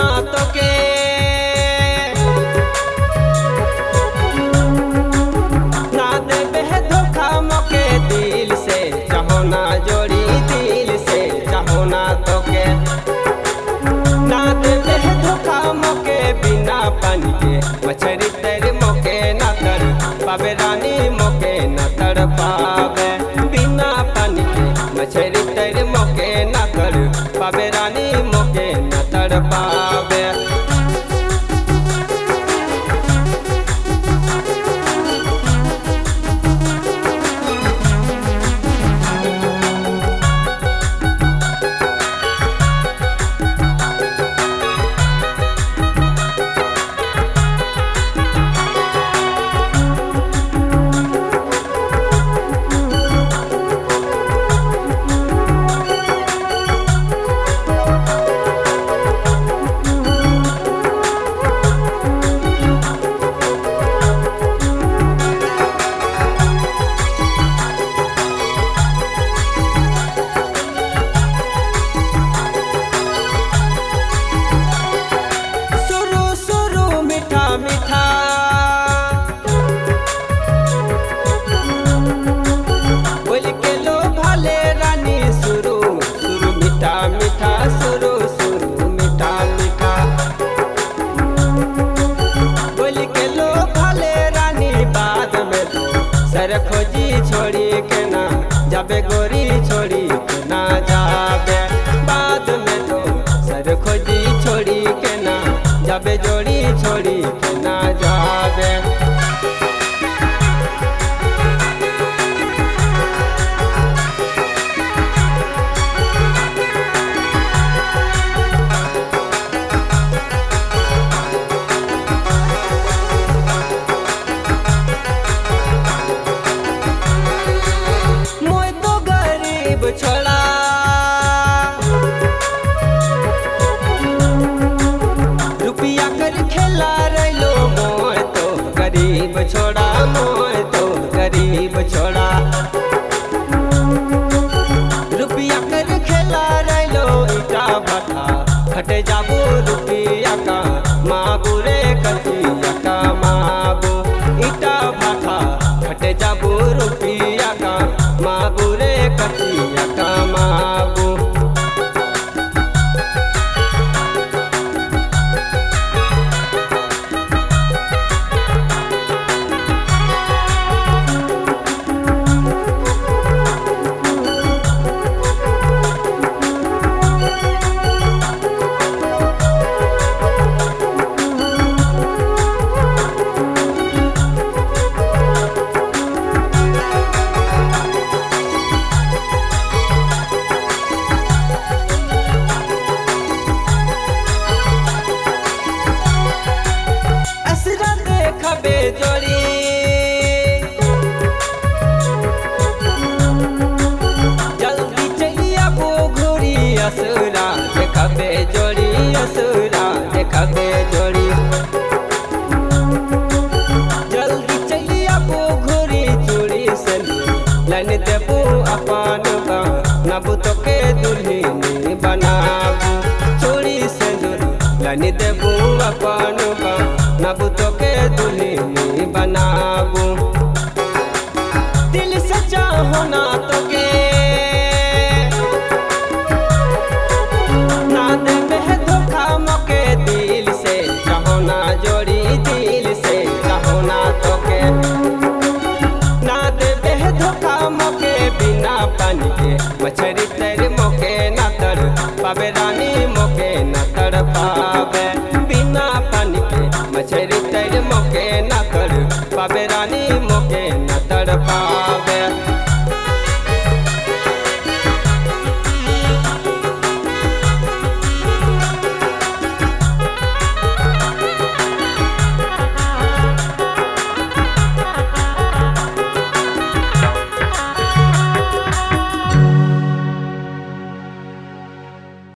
ना तो के ना देबे धोखा मोके दिल से चाहो ना जोड़ी दिल से चाहो ना तो के ना देबे धोखा मोके बिना पानी के मछरी तेरे मोके ना तर पावे रानी मोके ना तर पावे बिना पानी के मछरी तेरे मोके ना तर पावे रानी मोके ना तर पावे मीठा बोल के लो भाले रानी सुरु सुरु मीठा मीठा सुरु सुरु मीठा मीठा बोल के लो भाले रानी बाद में तो सर खोजी छोड़ी के ना जाबे गोरी छोड़ी के ना जाबे बाद में तो सर खोजी छोड़ी के ना जाबे जोड़ी छोड़ी के ना जाबे मोय तो गरीब छोड़ा रुपया कर खेला रैलो मोय तो गरीब छोड़ा मोय तो गरीब छोड़ा रुपया कर खेला रैलो ईटा भट्टा फट जाबो रुपया का माबू रे कथिया का माबू ईटा भट्टा फट जाबो रुपया का माबू रे कथिया का माबू देखबे जोड़ी जल्दी चलिया वो घोड़ी असुरा देखबे जोड़ी असुरा देखबे जोड़ी जल्दी चलिया वो घोड़ी चूड़ी से लाइन देबू अपन का नबू तो के दुल्हनी बनाबू चूड़ी से लाइन देबू अपन का नबू तो के दुल्हनी बनाबू दिल से चाहो ना तो